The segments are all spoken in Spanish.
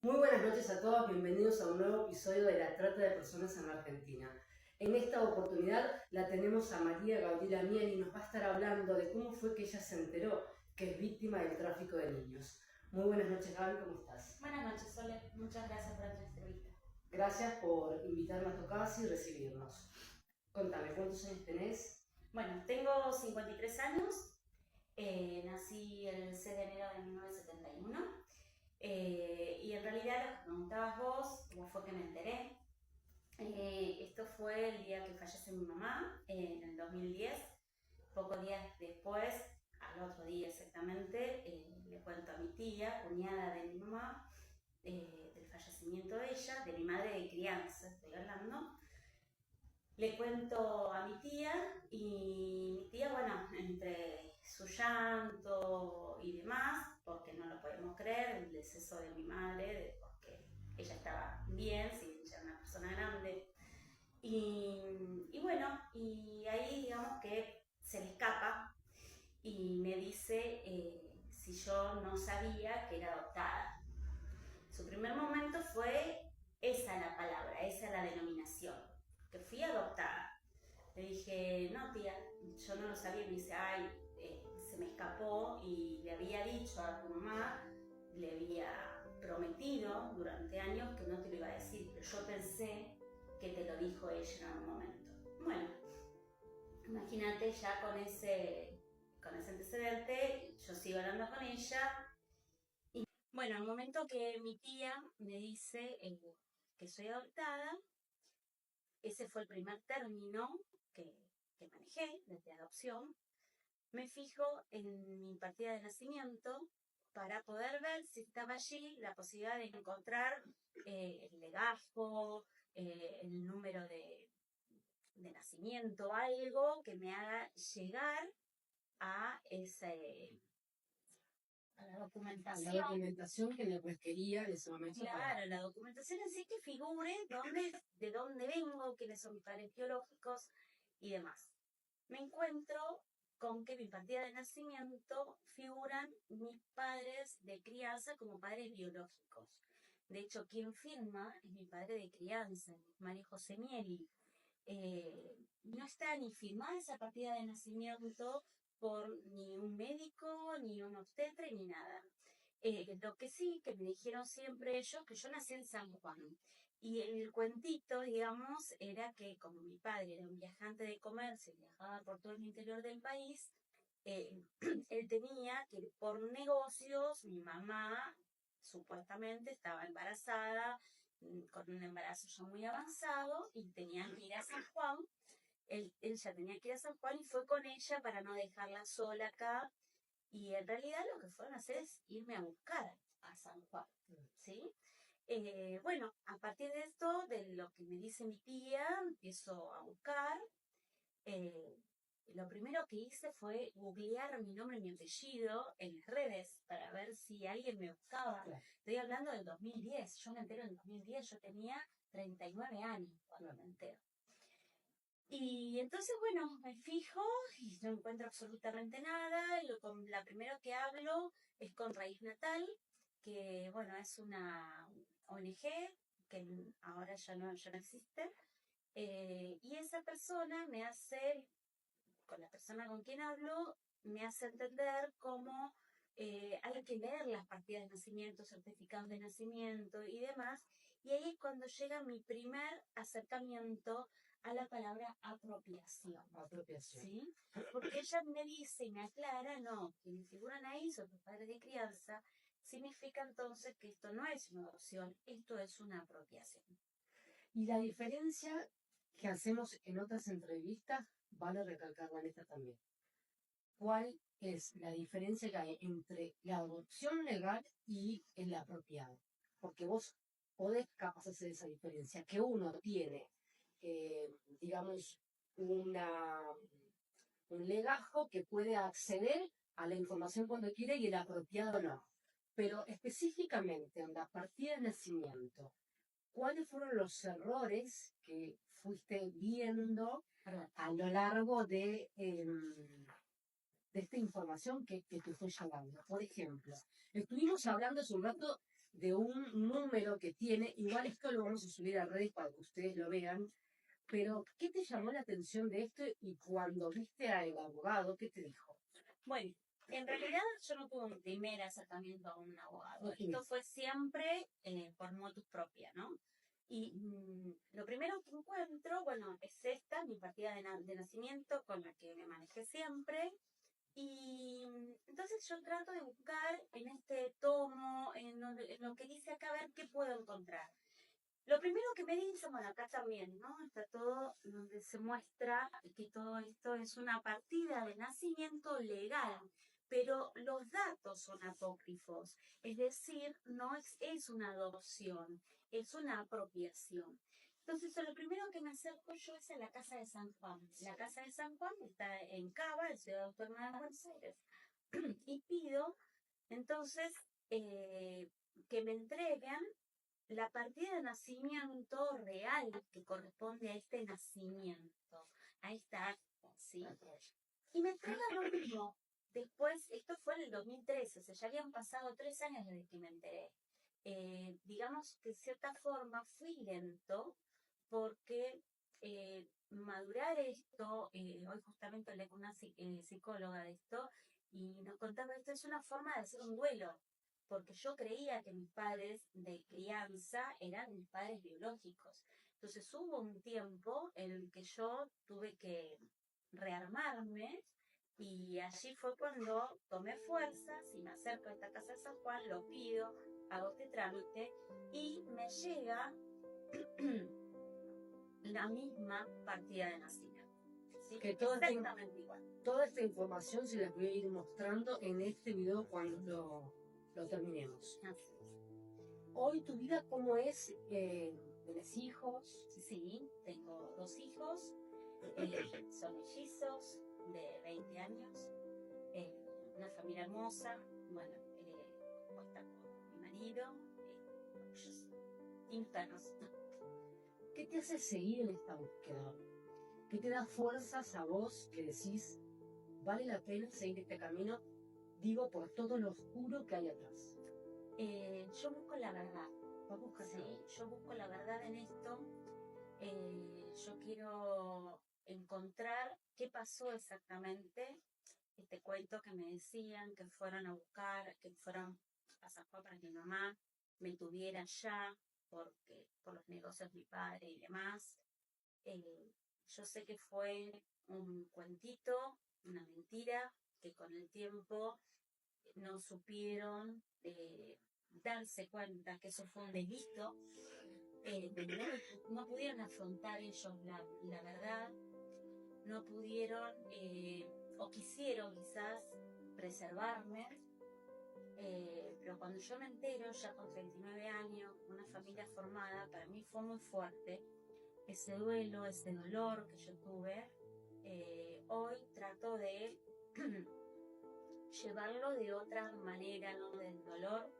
Muy buenas noches a todos, bienvenidos a un nuevo episodio de la trata de personas en la Argentina. En esta oportunidad la tenemos a María Gabriela Miel y nos va a estar hablando de cómo fue que ella se enteró que es víctima del tráfico de niños. Muy buenas noches, Gaby, ¿cómo estás? Buenas noches, Sole. Muchas gracias por esta entrevista. Gracias por invitarme a tu casa y recibirnos. Contame, ¿cuántos años tenés? Bueno, tengo 53 años. Nací el 6 de enero de 1971. Y en realidad lo que preguntabas vos, ¿cómo fue que me enteré? Esto fue el día que fallece mi mamá, en el 2010. Pocos días después, al otro día exactamente, le cuento a mi tía, cuñada de mi mamá, del fallecimiento de ella, de mi madre de crianza, estoy hablando. Le cuento a mi tía y mi tía, bueno, entre su llanto y demás, porque no lo podemos creer, el deceso de mi madre, porque ella estaba bien, sí, ella era una persona grande. Y bueno, y ahí digamos que se le escapa y me dice si yo no sabía que era adoptada. Su primer momento fue esa la palabra, esa la denominación, que fui adoptada. Le dije, no tía, yo no lo sabía. Me dice, ay, se me escapó y le había dicho a tu mamá, le había prometido durante años que no te lo iba a decir, pero yo pensé que te lo dijo ella en algún momento. Bueno, imagínate ya con ese antecedente, yo sigo hablando con ella. Bueno, al momento que mi tía me dice que soy adoptada, ese fue el primer término que, que manejé desde adopción. Me fijo en mi partida de nacimiento para poder ver si estaba allí la posibilidad de encontrar el legajo, el número de nacimiento, algo que me haga llegar a a la La documentación. documentación que le requería en ese momento para... Claro, la documentación en sí que figure de dónde vengo, quiénes son mis padres biológicos y demás. Me encuentro con que en mi partida de nacimiento figuran mis padres de crianza como padres biológicos. De hecho, quien firma es mi padre de crianza, María José Mieli. No está ni firmada esa partida de nacimiento por ni un médico, ni un obstetra, ni nada. Lo que sí, que me dijeron siempre ellos, que yo nací en San Juan. Y el cuentito, digamos, era que como mi padre era un viajante de comercio, viajaba por todo el interior del país, eh, él tenía que por negocios, mi mamá supuestamente estaba embarazada, con un embarazo ya muy avanzado, y tenían que ir a San Juan. Él ya tenía que ir a San Juan y fue con ella para no dejarla sola acá, y en realidad lo que fueron a hacer es irme a buscar a San Juan, ¿sí? Bueno, a partir de esto, de lo que me dice mi tía, empiezo a buscar. eh, lo primero que hice fue googlear mi nombre y mi apellido en las redes para ver si alguien me buscaba. Estoy hablando del 2010, yo me entero en el 2010, yo tenía 39 años cuando me entero. Y entonces, bueno, me fijo y no encuentro absolutamente nada. Con la primero que hablo es con Raíz Natal, que, bueno, es una ONG que ahora ya no existe. Y esa persona me hace, con la persona con quien hablo, me hace entender cómo hay que leer las partidas de nacimiento, certificados de nacimiento y demás. Y ahí es cuando llega mi primer acercamiento a la palabra apropiación. Apropiación. ¿Sí? Porque ella me dice y me aclara, no, quienes figuran ahí son los padres de crianza, significa entonces que esto no es una adopción, esto es una apropiación. Y la diferencia que hacemos en otras entrevistas, vale recalcarla en esta también. ¿Cuál es la diferencia que hay entre la adopción legal y el apropiado? Porque vos podés capaz hacer esa diferencia, que uno tiene, digamos, un legajo que puede acceder a la información cuando quiere y el apropiado no. Pero específicamente en la partida de nacimiento, ¿cuáles fueron los errores que fuiste viendo a lo largo de esta información que te fue llegando? Por ejemplo, estuvimos hablando hace un rato de un número que tiene, igual esto lo vamos a subir a redes para que ustedes lo vean, pero ¿qué te llamó la atención de esto y cuando viste al abogado, qué te dijo? Bueno, en realidad yo no tuve un primer acercamiento a un abogado. No Esto tuviste. fue siempre por motus propia, ¿no? Y lo primero que encuentro, bueno, es esta, mi partida de nacimiento con la que me manejé siempre. Y entonces yo trato de buscar en este tomo, en lo que dice acá, a ver qué puedo encontrar. Lo primero que me dicen, bueno, acá también, ¿no? Está todo donde se muestra que todo esto es una partida de nacimiento legal, pero los datos son apócrifos, es decir, no es una adopción, es una apropiación. Entonces, lo primero que me acerco yo es a la Casa de San Juan. La Casa de San Juan está en Cava, en Ciudad Autónoma de Buenos Aires, y pido, entonces, que me entreguen la partida de nacimiento real que corresponde a este nacimiento, a esta acta, ¿sí? Y me entrega lo mismo. Después, esto fue en el 2013, o sea, ya habían pasado 3 años desde que me enteré. Digamos que de cierta forma fui lento porque madurar esto, hoy justamente hablé con una psicóloga de esto y nos contaba esto es una forma de hacer un duelo, porque yo creía que mis padres de crianza eran mis padres biológicos. Entonces hubo un tiempo en el que yo tuve que rearmarme y allí fue cuando tomé fuerzas y me acerco a esta casa de San Juan, lo pido, hago este trámite y me llega la misma partida de nacimiento. ¿Sí? Que exactamente igual. Toda esta información se las voy a ir mostrando en este video cuando lo terminemos. Así es. Hoy tu vida, ¿cómo es? ¿Tienes hijos? Sí, tengo 2 hijos, son mellizos de 20 años, una familia hermosa, bueno, compuesta por mi marido, ellos, internos. ¿Qué te hace seguir en esta búsqueda? ¿Qué te da fuerzas a vos que decís, vale la pena seguir este camino? Digo, por todo lo oscuro que hay atrás. Yo busco la verdad. Sí, yo busco la verdad en esto. Yo quiero encontrar qué pasó exactamente. Este cuento que me decían que fueron a buscar, que fueron a San Juan para que mi mamá me tuviera ya, porque por los negocios de mi padre y demás. Yo sé que fue un cuentito, una mentira, que con el tiempo no supieron darse cuenta que eso fue un delito, no pudieron afrontar ellos la verdad, no pudieron o quisieron quizás preservarme, pero cuando yo me entero ya con 39 años, una familia formada, para mí fue muy fuerte ese duelo, ese dolor que yo tuve. Hoy trato de llevarlo de otra manera, no del dolor,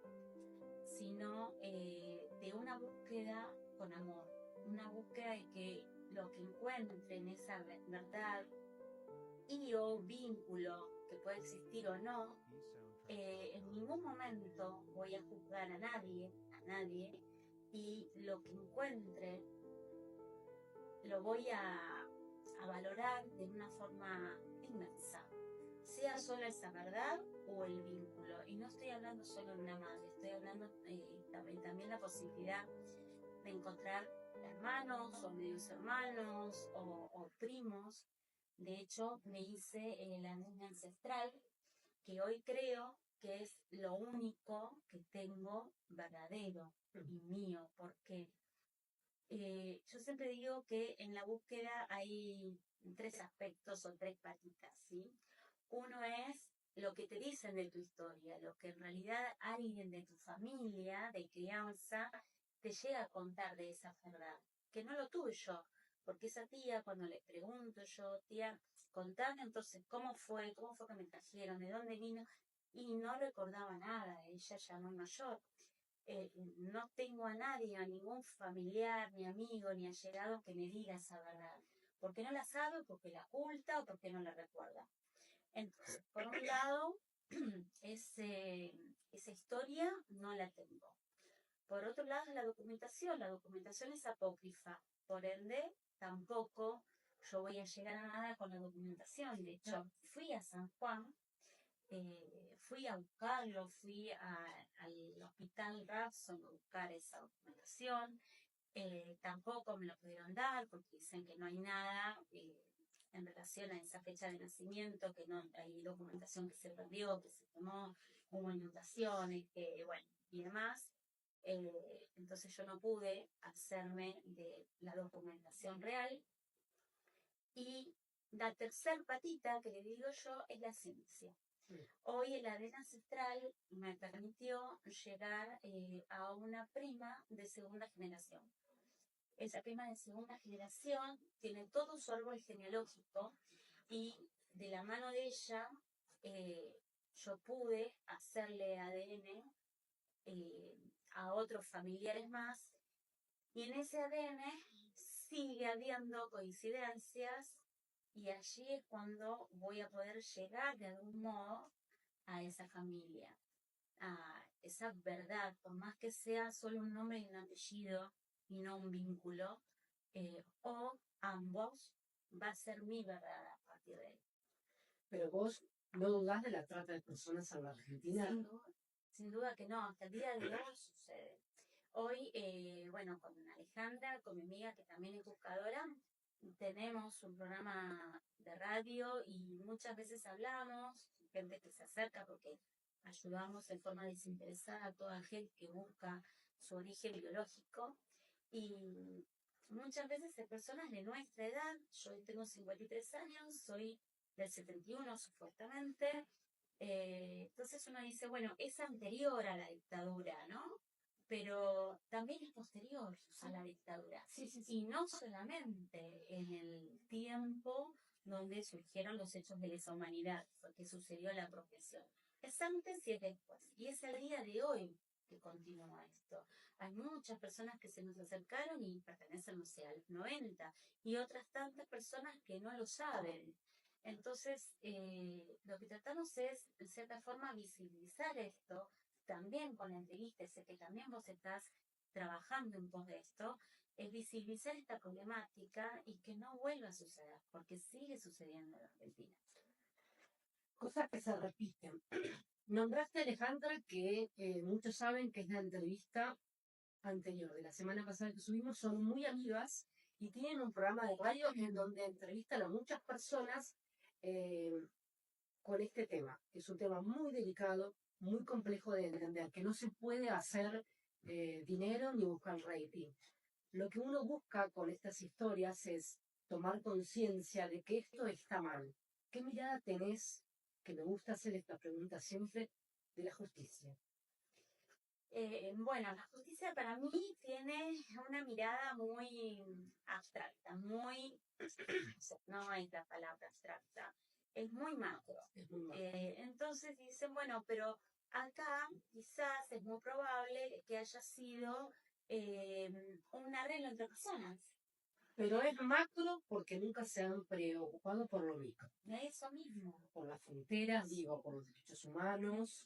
sino de una búsqueda con amor, una búsqueda de que lo que encuentre en esa verdad y o vínculo que puede existir o no, en ningún momento voy a juzgar a nadie, y lo que encuentre lo voy a valorar de una forma inmensa, sea solo esa verdad o el vínculo. Y no estoy hablando solo de una madre, estoy hablando también la posibilidad de encontrar hermanos o medios hermanos o primos. De hecho, me hice la línea ancestral, que hoy creo que es lo único que tengo verdadero y mío, porque yo siempre digo que en la búsqueda hay 3 aspectos o 3 patitas, ¿sí? Uno es lo que te dicen de tu historia, lo que en realidad alguien de tu familia, de crianza, te llega a contar de esa verdad, que no lo tuve yo, porque esa tía, cuando le pregunto yo, tía, contame entonces cómo fue que me trajeron, de dónde vino, y no recordaba nada, ella ya muy mayor. No tengo a nadie, a ningún familiar, ni amigo, ni allegado que me diga esa verdad. Porque no la sabe, porque la oculta o porque no la recuerda. Entonces, por un lado, esa historia no la tengo. Por otro lado, la documentación es apócrifa, por ende, tampoco yo voy a llegar a nada con la documentación. De hecho, fui a San Juan, fui a buscarlo, al hospital Rapson a buscar esa documentación. Tampoco me lo pudieron dar porque dicen que no hay nada en relación a esa fecha de nacimiento, que no hay documentación que se perdió, que se tomó, hubo inundaciones, que bueno, y demás. Entonces yo no pude hacerme de la documentación real. Y la tercer patita que le digo yo es la ciencia. Hoy el ADN ancestral me permitió llegar a una prima de segunda generación. Esa prima de segunda generación tiene todo su árbol genealógico y de la mano de ella yo pude hacerle ADN a otros familiares más, y en ese ADN sigue habiendo coincidencias, y allí es cuando voy a poder llegar de algún modo a esa familia, a esa verdad, por más que sea solo un nombre y un apellido y no un vínculo, o ambos, va a ser mi verdad a partir de ahí. Pero vos no dudás de la trata de personas en la Argentina. Sin duda que no, hasta el día de hoy sucede. Hoy, bueno, con Alejandra, con mi amiga que también es buscadora, tenemos un programa de radio y muchas veces hablamos, gente que se acerca porque ayudamos en forma desinteresada a toda gente que busca su origen biológico, y muchas veces hay personas de nuestra edad. Yo tengo 53 años, soy del 71 supuestamente. Entonces uno dice, bueno, es anterior a la dictadura, ¿no? Pero también es posterior a la dictadura. Y no solamente en el tiempo donde surgieron los hechos de lesa humanidad, porque sucedió la apropiación. Es antes y es después. Y es el día de hoy que continúa esto. Hay muchas personas que se nos acercaron y pertenecen, no sé, a los 90, y otras tantas personas que no lo saben. Entonces, lo que tratamos es, en cierta forma, visibilizar esto, también con la entrevista, sé que también vos estás trabajando en pos de esto, es visibilizar esta problemática y que no vuelva a suceder, porque sigue sucediendo en Argentina. Cosas que se repiten. Nombraste a Alejandra, que muchos saben que es la entrevista anterior de la semana pasada que subimos. Son muy amigas y tienen un programa de radio en donde entrevistan a muchas personas con este tema, que es un tema muy delicado, muy complejo de entender, que no se puede hacer dinero ni buscar rating. Lo que uno busca con estas historias es tomar conciencia de que esto está mal. ¿Qué mirada tenés, que me gusta hacer esta pregunta siempre, de la justicia? Bueno, la justicia para mí tiene una mirada muy abstracta, muy, no hay la palabra abstracta, es muy macro. Entonces dicen, bueno, pero acá quizás es muy probable que haya sido un arreglo entre personas. Pero es macro porque nunca se han preocupado por lo micro. Eso mismo. Por las fronteras, digo, por los derechos humanos.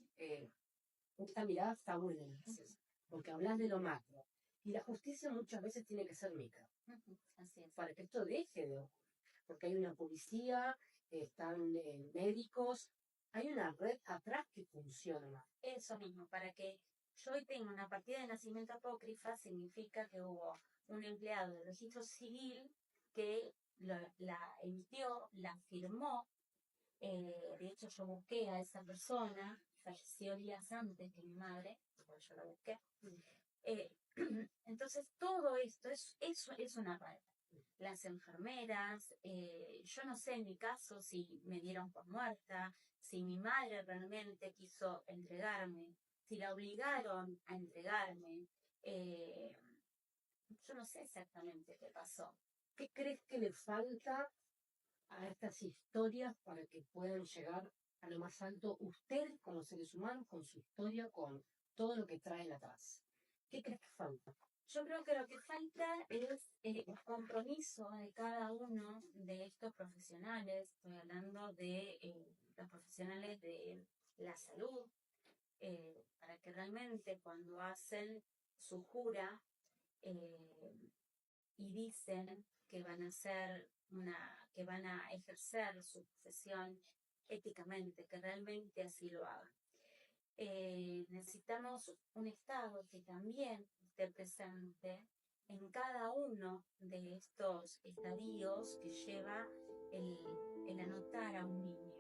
Esta mirada está buena, gracias, porque hablas de lo macro. Y la justicia muchas veces tiene que ser micro. Así es. Para que esto deje de ocurrir. Porque hay una policía, están médicos, hay una red atrás que funciona. Eso mismo, para que yo hoy tenga una partida de nacimiento apócrifa, significa que hubo un empleado del registro civil que la emitió, la firmó. De hecho, yo busqué a esa persona, falleció días antes que mi madre, porque yo la busqué. Entonces, todo esto es una red. Las enfermeras, yo no sé en mi caso si me dieron por muerta, si mi madre realmente quiso entregarme, si la obligaron a entregarme. Yo no sé exactamente qué pasó. ¿Qué crees que le falta a estas historias para que puedan llegar a lo más alto ustedes como seres humanos, con su historia, con todo lo que traen atrás? ¿Qué crees que falta? Yo creo que lo que falta es el compromiso de cada uno de estos profesionales. Estoy hablando de los profesionales de la salud, para que realmente cuando hacen su jura y dicen que van a que van a ejercer su profesión éticamente, que realmente así lo hagan. Necesitamos un Estado que también esté presente en cada uno de estos estadios que lleva el anotar a un niño.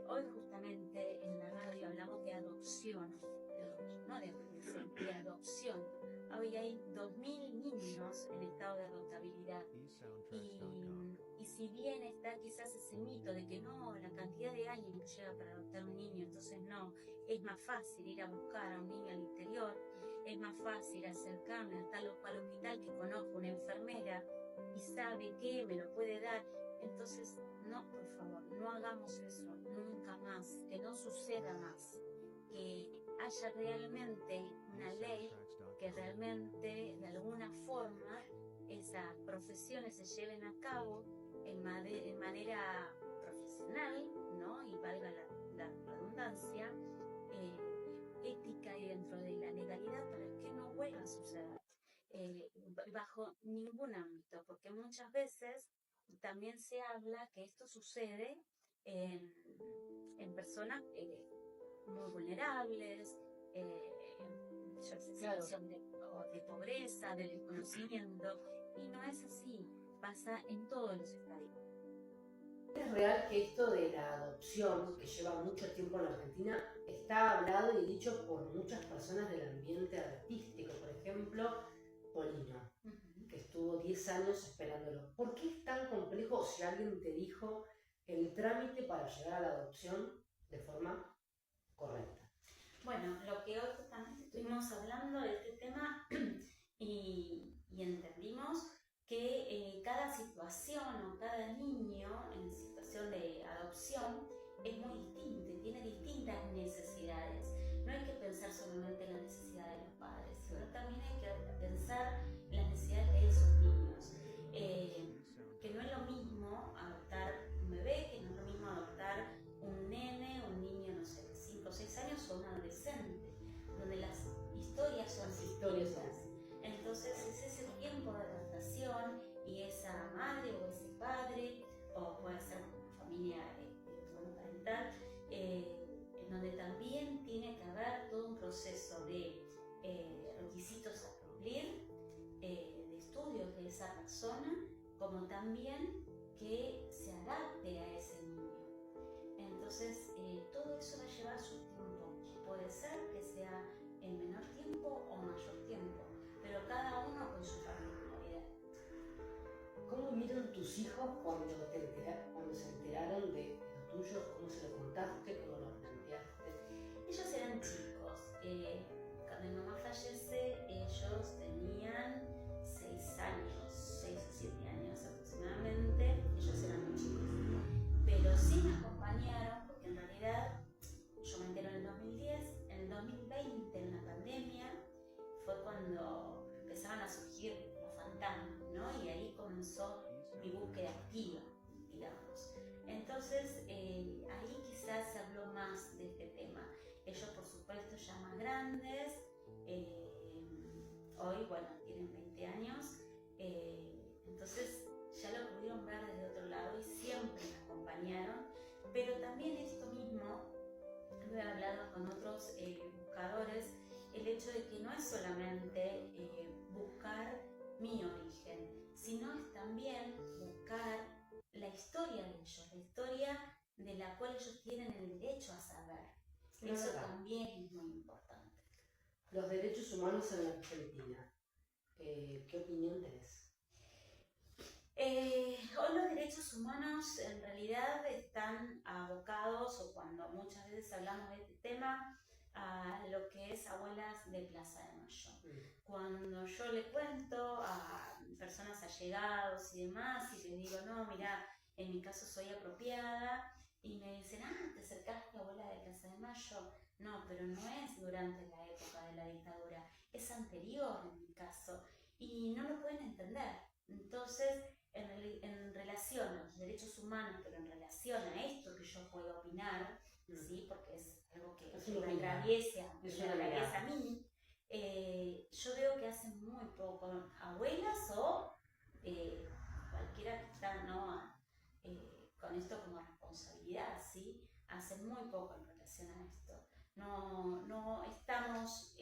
Hoy justamente en la radio hablamos de adopción, no de adopción, de adopción. Hoy hay 2.000 niños en estado de adoptabilidad. Y si bien está quizás ese mito de que no, la cantidad de años que lleva para adoptar un niño, entonces no, es más fácil ir a buscar a un niño al interior, es más fácil acercarme a tal o cual hospital que conozco una enfermera y sabe que me lo puede dar. Entonces, no, por favor, no hagamos eso, nunca más, que no suceda más, que haya realmente una ley que realmente de alguna forma esas profesiones se lleven a cabo en manera profesional, ¿no? Y valga la redundancia, ética y dentro de la legalidad para que no vuelva a suceder bajo ningún ámbito, porque muchas veces también se habla que esto sucede en personas muy vulnerables, situación de pobreza, de desconocimiento, y no es así, pasa en todos los estadios. Es real que esto de la adopción, que lleva mucho tiempo en la Argentina, está hablado y dicho por muchas personas del ambiente artístico, por ejemplo, Polino, que estuvo 10 años esperándolo. ¿Por qué es tan complejo, si alguien te dijo, el trámite para llegar a la adopción de forma correcta? Bueno, lo que hoy justamente estuvimos hablando de este tema y entendimos que cada situación o cada niño en situación de adopción es muy distinto, tiene distintas necesidades. No hay que pensar solamente en la necesidad de los padres, sino también hay que pensar en las necesidades de esos niños. Que no es lo mismo adoptar un bebé, que no es lo mismo adoptar un nene, un niño, no sé, de 5 o 6 años o un adolescente, donde las historias son distintas. Entonces es ese tiempo de adaptación y esa madre o ese padre, o puede ser una familia monoparental, en donde también tiene que haber todo un proceso de requisitos a cumplir, de estudios de esa persona, como también que se adapte a ese niño. Entonces todo eso va a llevar su tiempo. Puede ser que sea en menor tiempo o mayor tiempo, pero cada uno con su particularidad. ¿Cómo miran tus hijos cuando se enteraron de lo tuyo? ¿Cómo se lo contaste? ¿Cómo lo planteaste? Ellos eran chicos. Cuando mi mamá fallece, ellos tenían 6 años, 6 o 7 años aproximadamente. Ellos eran muy chicos. Pero sí me acompañaron, porque en realidad yo me entero en el 2010, en el 2020, en la pandemia, fue cuando empezaron a surgir los fantasmas, ¿no? Y ahí comenzó mi búsqueda activa, digamos. Entonces, ahí quizás se habló más de este tema. Ellos, por supuesto, ya más grandes, hoy, bueno, tienen 20 años, entonces ya lo pudieron ver desde otro lado y siempre me acompañaron, pero también esto mismo, lo he hablado con otros buscadores, el hecho de que no es solamente buscar mi origen, sino es también buscar la historia de ellos, la historia de la cual ellos tienen el derecho a saber. Eso también es muy importante. Los derechos humanos en la Argentina, ¿qué opinión tenés? Hoy los derechos humanos en realidad están abocados, o cuando muchas veces hablamos de este tema, a lo que es abuelas de Plaza de Mayo. Cuando yo le cuento a personas allegados y demás y les digo, no, mira, en mi caso soy apropiada, y me dicen, ¿te acercaste a abuela de Plaza de Mayo? No, pero no es durante la época de la dictadura, es anterior en mi caso, y no lo pueden entender. Entonces, en relación a los derechos humanos, pero en relación a esto que yo puedo opinar, ¿sí? Porque es algo que me atraviesa a mí, yo veo que hacen muy poco, abuelas o cualquiera que está, ¿no? Con esto como responsabilidad, ¿sí? Hacen muy poco en relación a esto. No estamos,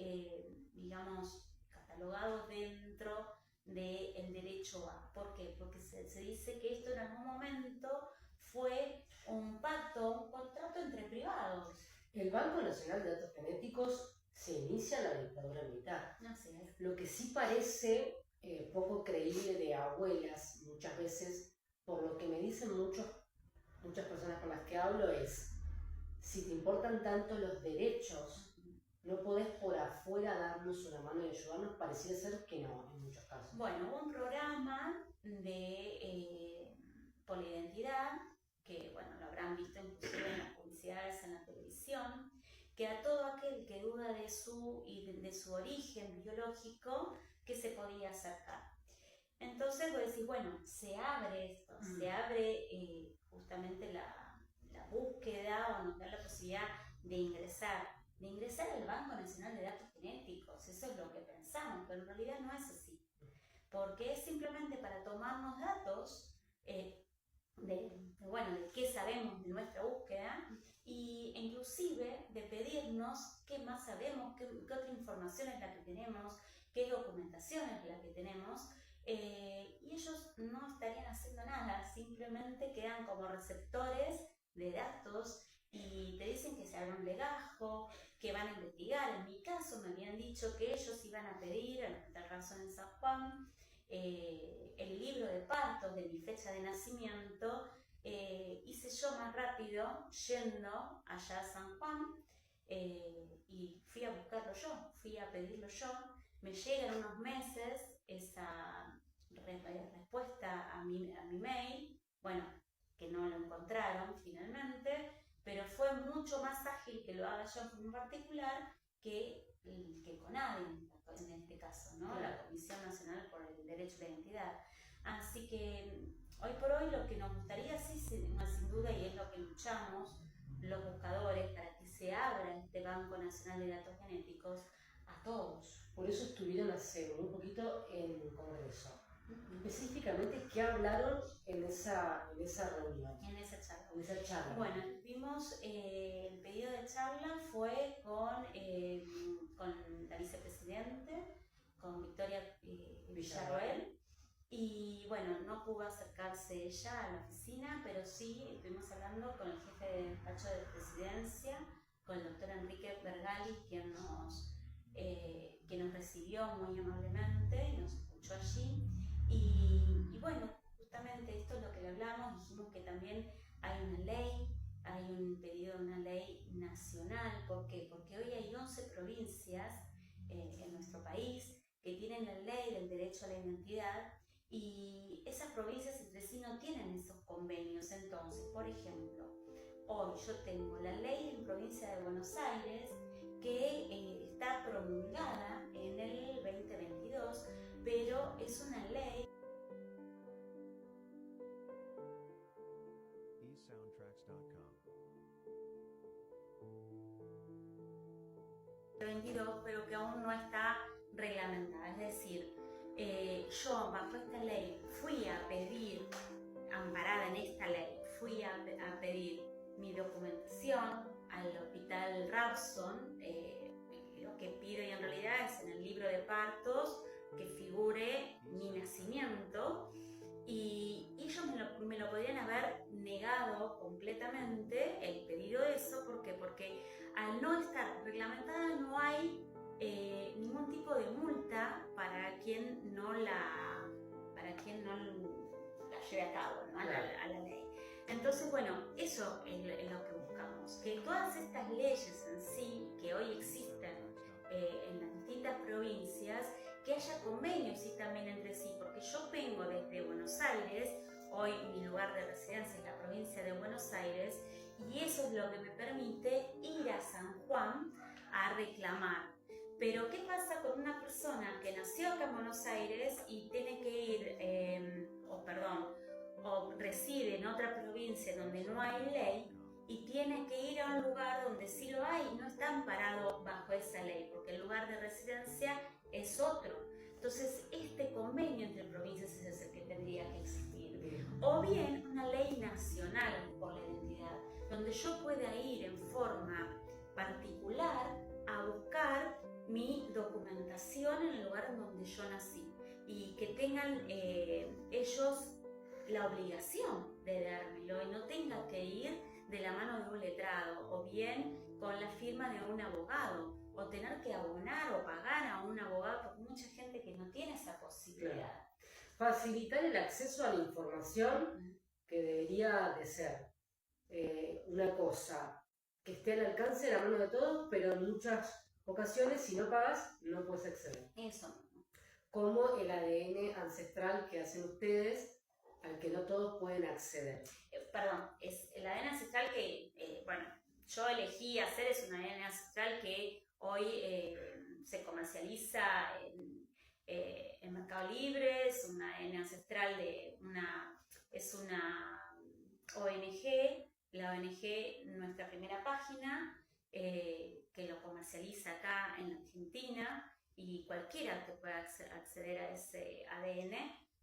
digamos, catalogados dentro del derecho a. ¿Por qué? Porque se dice que esto en algún momento fue un pacto, un contrato entre privados. El Banco Nacional de Datos Genéticos se inicia en la dictadura militar. Así es. Lo que sí parece poco creíble de abuelas muchas veces, por lo que me dicen muchas personas con las que hablo, es: si te importan tanto los derechos, no podés por afuera darnos una mano y ayudarnos. Pareciera ser que no, en muchos casos. Bueno, hubo un programa de polidentidad, que bueno, lo habrán visto inclusive en las publicidades, en la televisión, que a todo aquel que duda de su origen biológico, que se podía acercar. Entonces vos decís, bueno, se abre esto, se abre justamente la búsqueda, o nos da la posibilidad de ingresar al Banco Nacional de Datos Genéticos. Eso es lo que pensamos, pero en realidad no es así, porque es simplemente para tomarnos datos de qué sabemos de nuestra búsqueda, e inclusive de pedirnos qué más sabemos, qué otra información es la que tenemos, qué documentación es la que tenemos. Y ellos no estarían haciendo nada, simplemente quedan como receptores de datos y te dicen que se haga un legajo, que van a investigar. En mi caso me habían dicho que ellos iban a pedir, en el Hospital Rawson en San Juan, el libro de partos de mi fecha de nacimiento. Hice yo más rápido yendo allá a San Juan, y fui a buscarlo yo, fui a pedirlo yo. Me llega en unos meses esa respuesta a mi mail, bueno, que no lo encontraron finalmente, pero fue mucho más ágil que lo haga yo en particular que CONADE, en este caso, ¿no? Claro. La Comisión Nacional por el Derecho a la Identidad. Así que hoy por hoy lo que nos gustaría, sí, sin duda, y es lo que luchamos los buscadores, para que se abra este Banco Nacional de Datos Genéticos a todos. Por eso estuvieron hace un poquito en Congreso. Específicamente, ¿qué hablaron en esa reunión? En esa charla. En esa charla. Bueno, vimos, el pedido de charla fue con la vicepresidente, con Victoria Villarroel, y bueno, no pudo acercarse ella a la oficina, pero sí estuvimos hablando con el jefe de despacho de presidencia, con el doctor Enrique Bergali, quien nos recibió muy amablemente y nos escuchó allí. Y bueno, justamente esto es lo que le hablamos. Dijimos que también hay una ley, hay un pedido de una ley nacional. ¿Por qué? Porque hoy hay 11 provincias en nuestro país que tienen la ley del derecho a la identidad, y esas provincias entre sí no tienen esos convenios. Entonces, por ejemplo, hoy yo tengo la ley en provincia de Buenos Aires que está promulgada en el 2022, pero es una ley pero que aún no está reglamentada. Es decir, yo bajo esta ley fui a pedir, amparada en esta ley, fui a pedir mi documentación al Hospital Rawson. Lo que pido, y en realidad es en el libro de partos, que figure mi nacimiento, y ellos me lo podrían haber negado completamente el pedido de eso. ¿Por qué? Porque al no estar reglamentada no hay ningún tipo de multa para quien no la lleve a cabo, ¿no? a la ley. Entonces, bueno, eso es lo que buscamos, que todas estas leyes en sí que hoy existen en las distintas provincias, que haya convenios y también entre sí, porque yo vengo desde Buenos Aires, hoy mi lugar de residencia es la provincia de Buenos Aires, y eso es lo que me permite ir a San Juan a reclamar. Pero ¿qué pasa con una persona que nació acá en Buenos Aires y tiene que ir, o reside en otra provincia donde no hay ley, y tiene que ir a un lugar donde sí lo hay, no está amparado bajo esa ley, porque el lugar de residencia es otro. Entonces, este convenio entre provincias es el que tendría que existir. O bien una ley nacional por la identidad, donde yo pueda ir en forma particular a buscar mi documentación en el lugar en donde yo nací y que tengan ellos la obligación de dármelo y no tenga que ir de la mano de un letrado o bien con la firma de un abogado o tener que abonar o pagar a un abogado, porque hay mucha gente que no tiene esa posibilidad. Claro. Facilitar el acceso a la información, que debería de ser una cosa que esté al alcance de la mano de todos, pero en muchas ocasiones si no pagas no puedes acceder. Eso. Como el ADN ancestral que hacen ustedes, al que no todos pueden acceder. Perdón, es el ADN ancestral que, bueno, yo elegí hacer, es un ADN ancestral que hoy se comercializa en Mercado Libre, es un ADN ancestral de una ONG, la ONG, nuestra primera página, que lo comercializa acá en Argentina y cualquiera que pueda acceder a ese ADN,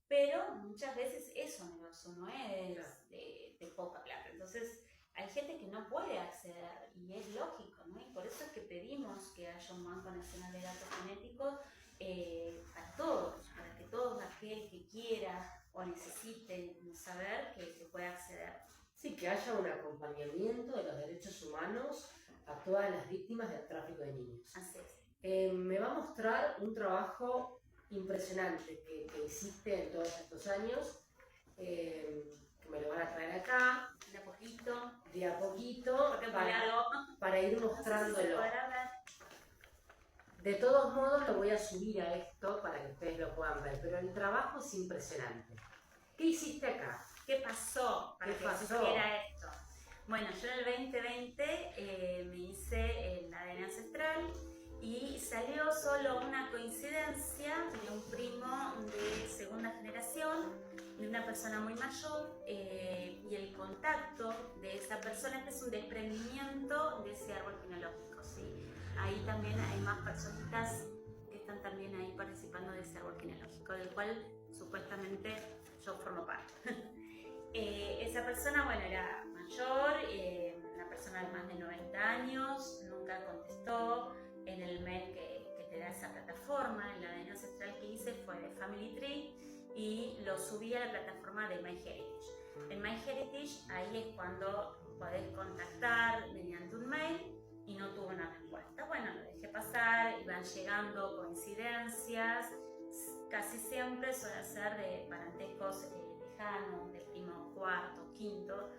pero muchas veces es oneroso, no es de poca plata. Entonces, hay gente que no puede acceder y es lógico, ¿no? Y por eso es que pedimos que haya un Banco Nacional de Datos Genéticos para todos, para que todo aquel que quiera o necesite saber que pueda acceder. Sí, que haya un acompañamiento de los derechos humanos a todas las víctimas del tráfico de niños. Así es. Me va a mostrar un trabajo impresionante que hiciste en todos estos años, que me lo van a traer acá, de a poquito, para ir mostrándolo. De todos modos lo voy a subir a esto para que ustedes lo puedan ver, pero el trabajo es impresionante. ¿Qué hiciste acá? ¿Qué pasó para que sucediera esto? Bueno, yo en el 2020 me hice el ADN ancestral y salió solo una coincidencia de un primo de segunda generación, de una persona muy mayor, y el contacto de esa persona, que es un desprendimiento de ese árbol genealógico, ¿sí? Ahí también hay más personitas que están también ahí participando de ese árbol genealógico, del cual supuestamente yo formo parte. Esa persona, bueno, era mayor, una persona de más de 90 años, nunca contestó en el mail que te da esa plataforma. El ADN ancestral que hice fue de Family Tree y lo subí a la plataforma de MyHeritage. En MyHeritage ahí es cuando podés contactar mediante un mail y no tuvo una respuesta. Bueno, lo dejé pasar, iban llegando coincidencias, casi siempre suele ser de parentescos lejanos, de primo cuarto, quinto,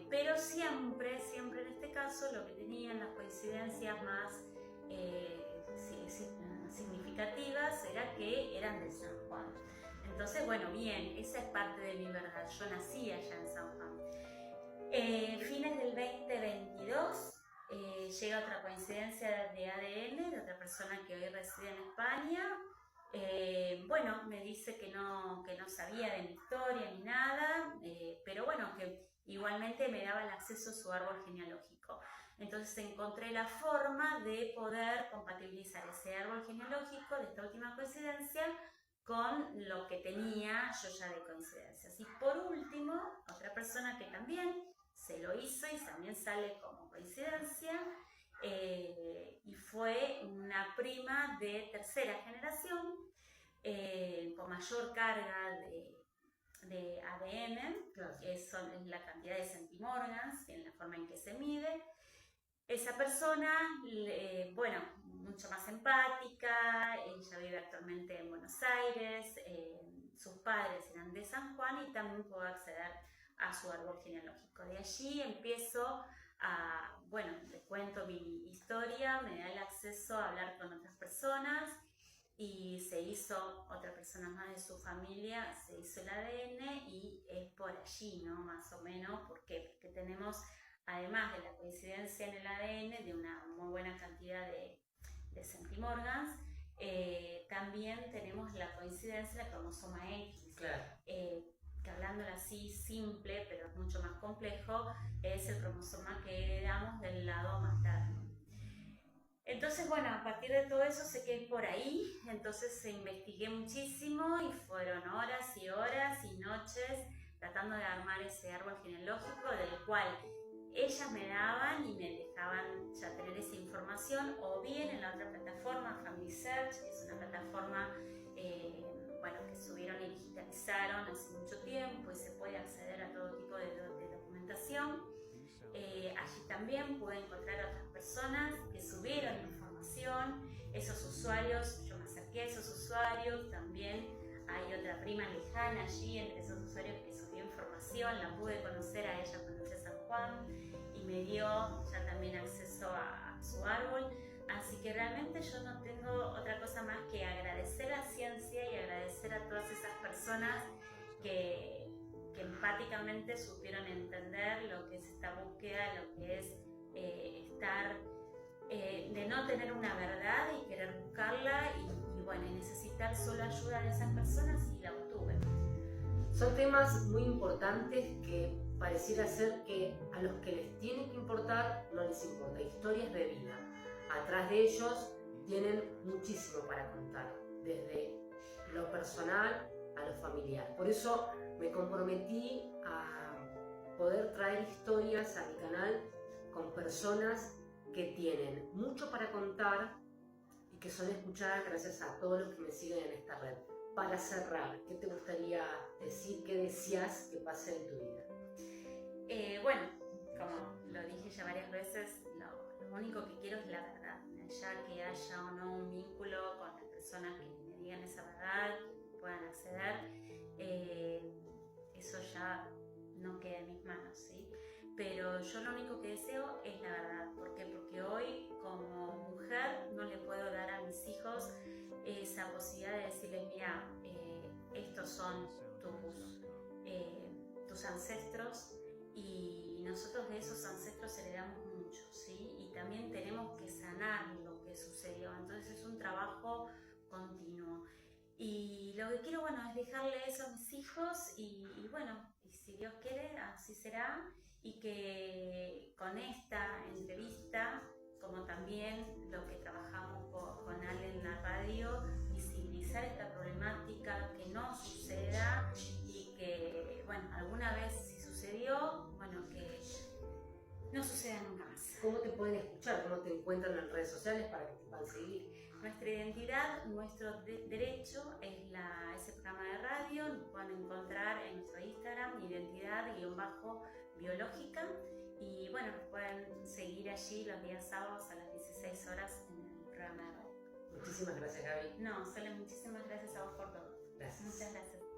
pero siempre en este caso lo que tenían las coincidencias más significativas era que eran de San Juan. Entonces, bueno, bien, esa es parte de mi verdad, yo nací allá en San Juan. Fines del 2022 llega otra coincidencia de ADN de otra persona que hoy reside en España. Bueno, me dice que no sabía de mi historia ni nada, pero bueno, que igualmente me daba el acceso a su árbol genealógico. Entonces encontré la forma de poder compatibilizar ese árbol genealógico de esta última coincidencia con lo que tenía yo ya de coincidencias. Y por último, otra persona que también se lo hizo y también sale como coincidencia, y fue una prima de tercera generación, con mayor carga de ADN, claro, que es la cantidad de centimorgans, en la forma en que se mide. Esa persona, bueno, mucho más empática, ella vive actualmente en Buenos Aires, sus padres eran de San Juan y también pudo acceder a su árbol genealógico. De allí empiezo bueno, les cuento mi historia, me da el acceso a hablar con otras personas y se hizo otra persona más de su familia, se hizo el ADN y es por allí, ¿no? Más o menos, porque tenemos, además de la coincidencia en el ADN de una muy buena cantidad de centimorgans, también tenemos la coincidencia del cromosoma X. Claro. que hablándolo así simple, pero es mucho más complejo, es el cromosoma que heredamos del lado materno. Entonces, bueno, a partir de todo eso sé que es por ahí, entonces investigué muchísimo y fueron horas y horas y noches tratando de armar ese árbol genealógico del cual ellas me daban y me dejaban ya tener esa información, o bien en la otra plataforma, Family Search, que es una plataforma que subieron y digitalizaron hace mucho tiempo y se puede acceder a todo tipo de documentación. Allí también pude encontrar otras personas que subieron información, esos usuarios, yo me acerqué a esos usuarios, también hay otra prima lejana allí entre esos usuarios que subió información, la pude conocer a ella cuando fui a San Juan y me dio ya también acceso a su árbol, así que realmente yo no tengo otra cosa más que agradecer a la ciencia y agradecer a todas esas personas que empáticamente supieron entender lo que es esta búsqueda, lo que es de no tener una verdad y querer buscarla y necesitar solo ayuda de esas personas, y la obtuve. Son temas muy importantes que pareciera ser que a los que les tiene que importar no les importa. Historias de vida. Atrás de ellos tienen muchísimo para contar, desde lo personal a lo familiar. Por eso me comprometí a poder traer historias a mi canal con personas que tienen mucho para contar y que son escuchadas gracias a todos los que me siguen en esta red. Para cerrar, ¿qué te gustaría decir? ¿Qué deseas que pase en tu vida? Como lo dije ya varias veces, lo único que quiero es la verdad. Ya que haya o no un vínculo con las personas que me digan esa verdad, que puedan acceder, eso ya no queda en mis manos, ¿sí? Pero yo lo único que deseo es la verdad. ¿Por qué? Porque hoy como mujer no le puedo dar a mis hijos esa posibilidad de decirles, mira, estos son tus ancestros, y nosotros de esos ancestros heredamos mucho, ¿sí? Y también tenemos que sanar lo que sucedió, entonces es un trabajo continuo. Y lo que quiero, es dejarle eso a mis hijos y si Dios quiere, así será, y que con esta entrevista, como también lo que trabajamos con Ale en la radio, visibilizar esta problemática, que no suceda y que, alguna vez si sucedió, que no suceda nunca más. ¿Cómo te pueden escuchar? ¿Cómo te encuentran en redes sociales para que te puedan seguir? Nuestra identidad, nuestro derecho es ese programa de radio. Nos pueden encontrar en nuestro Instagram, identidad_biológica, y nos pueden seguir allí los días sábados a las 16 horas en el programa de radio. Muchísimas gracias, Gaby. No, solo muchísimas gracias a vos por todo. Gracias. Muchas gracias.